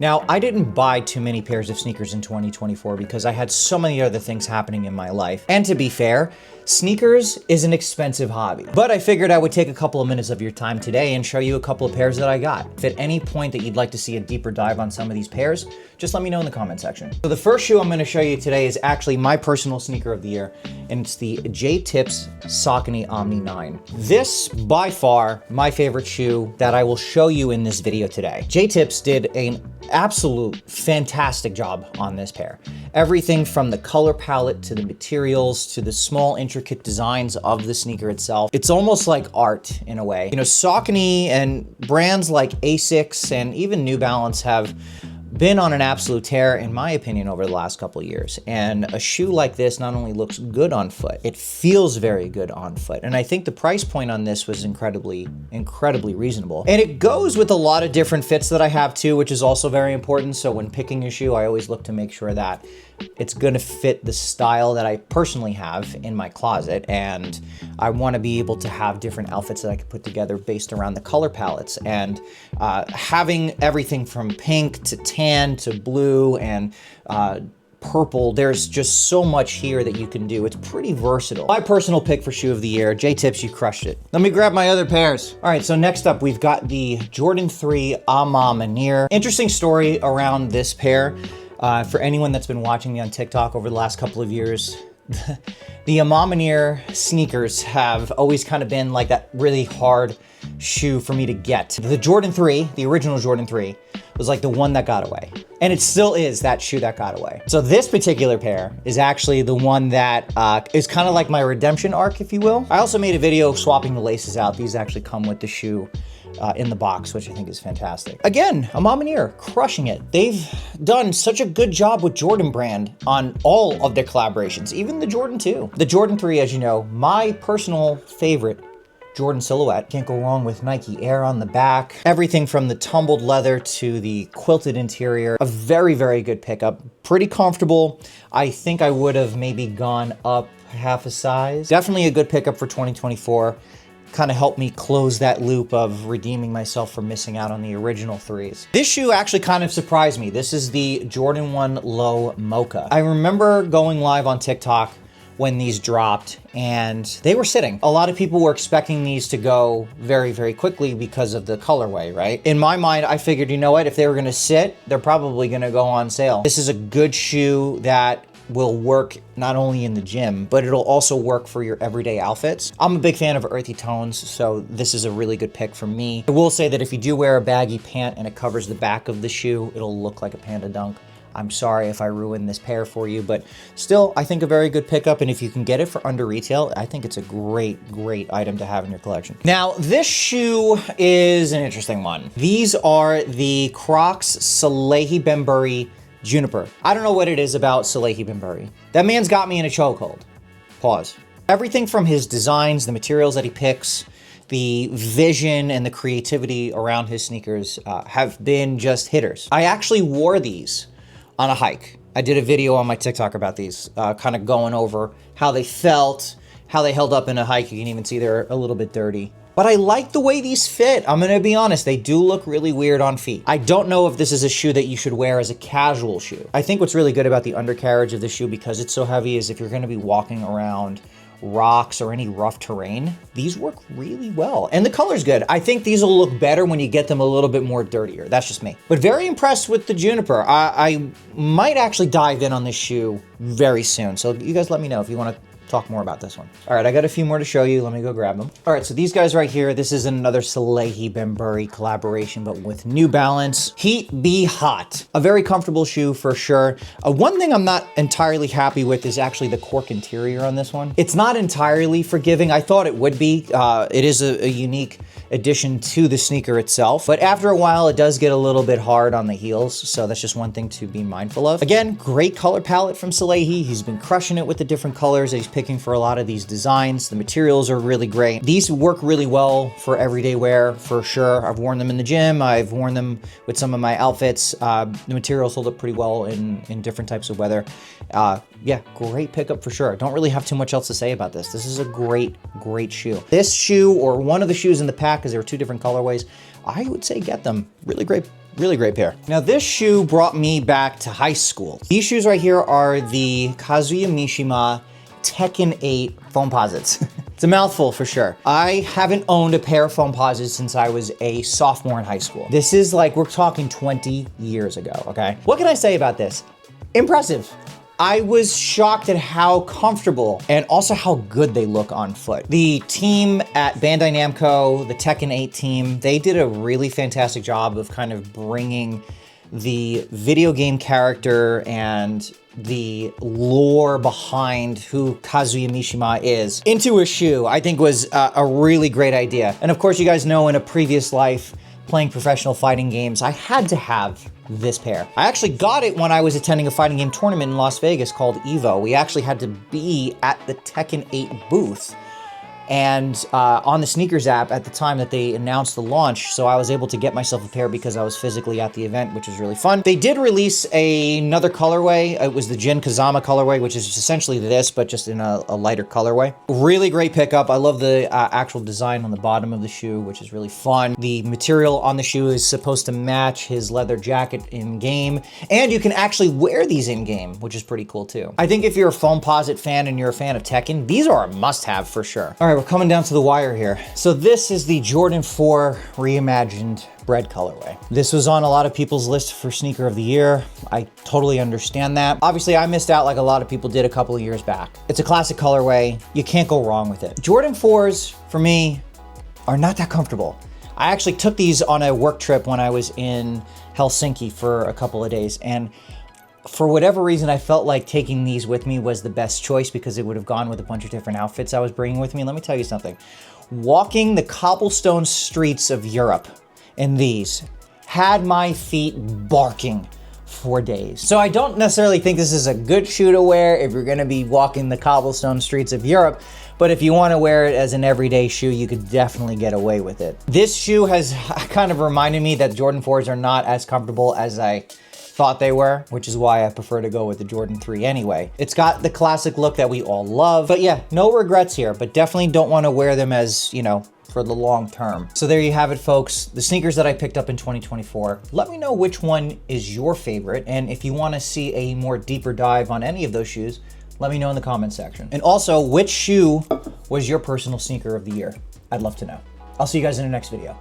Now, I didn't buy too many pairs of sneakers in 2024 because I had so many other things happening in my life. And to be fair, sneakers is an expensive hobby. But I figured I would take a couple of minutes of your time today and show you a couple of pairs that I got. If at any point that you'd like to see a deeper dive on some of these pairs, just let me know in the comment section. So the first shoe I'm going to show you today is actually my personal sneaker of the year, and it's the J-Tips Saucony Omni 9. This, by far, my favorite shoe that I will show you in this video today. J-Tips did an absolute fantastic job on this pair. Everything from the color palette to the materials to the small intricate designs of the sneaker itself. It's almost like art in a way. You know, Saucony and brands like Asics and even New Balance have been on an absolute tear, in my opinion, over the last couple of years. And a shoe like this not only looks good on foot, it feels very good on foot. And I think the price point on this was incredibly reasonable. And it goes with a lot of different fits that I have too, which is also very important. So when picking a shoe, I always look to make sure that it's gonna fit the style that I personally have in my closet. And I wanna be able to have different outfits that I can put together based around the color palettes. And having everything from pink to tan to blue and purple, there's just so much here that you can do. It's pretty versatile. My personal pick for shoe of the year, J-Tips, you crushed it. Let me grab my other pairs. All right, so next up, we've got the Jordan 3 Amir. Interesting story around this pair. For anyone that's been watching me on TikTok over the last couple of years, the Amir sneakers have always kind of been like that really hard shoe for me to get. The Jordan 3, the original Jordan 3, was like the one that got away. And it still is that shoe that got away. So this particular pair is actually the one that is kind of like my redemption arc, if you will. I also made a video swapping the laces out. These actually come with the shoe in the box, which I think is fantastic. Again, Amir, crushing it. They've done such a good job with Jordan brand on all of their collaborations, even the Jordan 2. The Jordan 3, as you know, my personal favorite Jordan silhouette. Can't go wrong with Nike Air on the back. Everything from the tumbled leather to the quilted interior. A very, very good pickup. Pretty comfortable. I think I would have maybe gone up half a size. Definitely a good pickup for 2024. Kind of helped me close that loop of redeeming myself for missing out on the original 3s. This shoe actually kind of surprised me. This is the Jordan 1 Low Mocha. I remember going live on TikTok when these dropped and they were sitting. A lot of people were expecting these to go very, very quickly because of the colorway, right? In my mind, I figured, you know what, if they were gonna sit, they're probably gonna go on sale. This is a good shoe that will work not only in the gym, but it'll also work for your everyday outfits. I'm a big fan of earthy tones, so this is a really good pick for me. I will say that if you do wear a baggy pant and it covers the back of the shoe, it'll look like a Panda Dunk. I'm sorry if I ruined this pair for you, but still, I think a very good pickup. And if you can get it for under retail, I think it's a great item to have in your collection. Now, this shoe is an interesting one. These are the Crocs Slei Binur Juniper. I don't know what it is about Slei Binur. That man's got me in a chokehold. Pause. Everything from his designs, the materials that he picks, the vision and the creativity around his sneakers have been just hitters. I actually wore these on a hike. I did a video on my TikTok about these, kind of going over how they felt, how they held up in a hike. You can even see they're a little bit dirty. But I like the way these fit. I'm gonna be honest, they do look really weird on feet. I don't know if this is a shoe that you should wear as a casual shoe. I think what's really good about the undercarriage of the shoe, because it's so heavy, is if you're gonna be walking around rocks or any rough terrain, these work really well. And the color's good. I think these will look better when you get them a little bit more dirtier. That's just me. But very impressed with the Juniper. I might actually dive in on this shoe very soon. So you guys let me know if you want to talk more about this one. All right, I got a few more to show you. Let me go grab them. All right, so these guys right here, this is another Slei Binur collaboration, but with New Balance. Heat Be Hot. A very comfortable shoe for sure. One thing I'm not entirely happy with is actually the cork interior on this one. It's not entirely forgiving. I thought it would be. It is a unique addition to the sneaker itself, but after a while, it does get a little bit hard on the heels, so that's just one thing to be mindful of. Again, great color palette from Slei. He's been crushing it with the different colors that he's picking for a lot of these designs. The materials are really great. These work really well for everyday wear, for sure. I've worn them in the gym. I've worn them with some of my outfits. The materials hold up pretty well in different types of weather. Yeah, great pickup for sure. Don't really have too much else to say about this. This is a great shoe. This shoe, or one of the shoes in the pack, because there are two different colorways, I would say get them. Really great Really great pair. Now this shoe brought me back to high school. These shoes right here are the Kazuya Mishima Tekken 8 Foamposites. It's a mouthful for sure. I haven't owned a pair of Foamposites since I was a sophomore in high school. This is like, we're talking 20 years ago, okay? What can I say about this? Impressive. I was shocked at how comfortable and also how good they look on foot. The team at Bandai Namco, the Tekken 8 team, they did a really fantastic job of kind of bringing the video game character and the lore behind who Kazuya Mishima is into a shoe. I think was a really great idea. And of course, you guys know in a previous life, playing professional fighting games, I had to have this pair. I actually got it when I was attending a fighting game tournament in Las Vegas called EVO. We actually had to be at the Tekken 8 booth and on the sneakers app at the time that they announced the launch, so I was able to get myself a pair because I was physically at the event, which was really fun. They did release another colorway. It was the Jin Kazama colorway, which is essentially this, but just in a lighter colorway. Really great pickup. I love the actual design on the bottom of the shoe, which is really fun. The material on the shoe is supposed to match his leather jacket in-game, and you can actually wear these in-game, which is pretty cool too. I think if you're a Foamposite fan and you're a fan of Tekken, these are a must-have for sure. All right, we're coming down to the wire here. So this is the Jordan 4 reimagined bread colorway. This was on a lot of people's list for sneaker of the year. I totally understand that. Obviously, I missed out like a lot of people did a couple of years back. It's a classic colorway. You can't go wrong with it. Jordan 4s, for me, are not that comfortable. I actually took these on a work trip when I was in Helsinki for a couple of days, and for whatever reason, I felt like taking these with me was the best choice because it would have gone with a bunch of different outfits I was bringing with me. Let me tell you something. Walking the cobblestone streets of Europe in these had my feet barking for days. So I don't necessarily think this is a good shoe to wear if you're gonna be walking the cobblestone streets of Europe, but if you wanna wear it as an everyday shoe, you could definitely get away with it. This shoe has kind of reminded me that Jordan 4s are not as comfortable as I thought they were, which is why I prefer to go with the Jordan 3 anyway. It's got the classic look that we all love, but yeah, no regrets here, but definitely don't want to wear them as, you know, for the long term. So there you have it, folks. The sneakers that I picked up in 2024. Let me know which one is your favorite, and if you want to see a more deeper dive on any of those shoes, let me know in the comment section. And also, which shoe was your personal sneaker of the year? I'd love to know. I'll see you guys in the next video.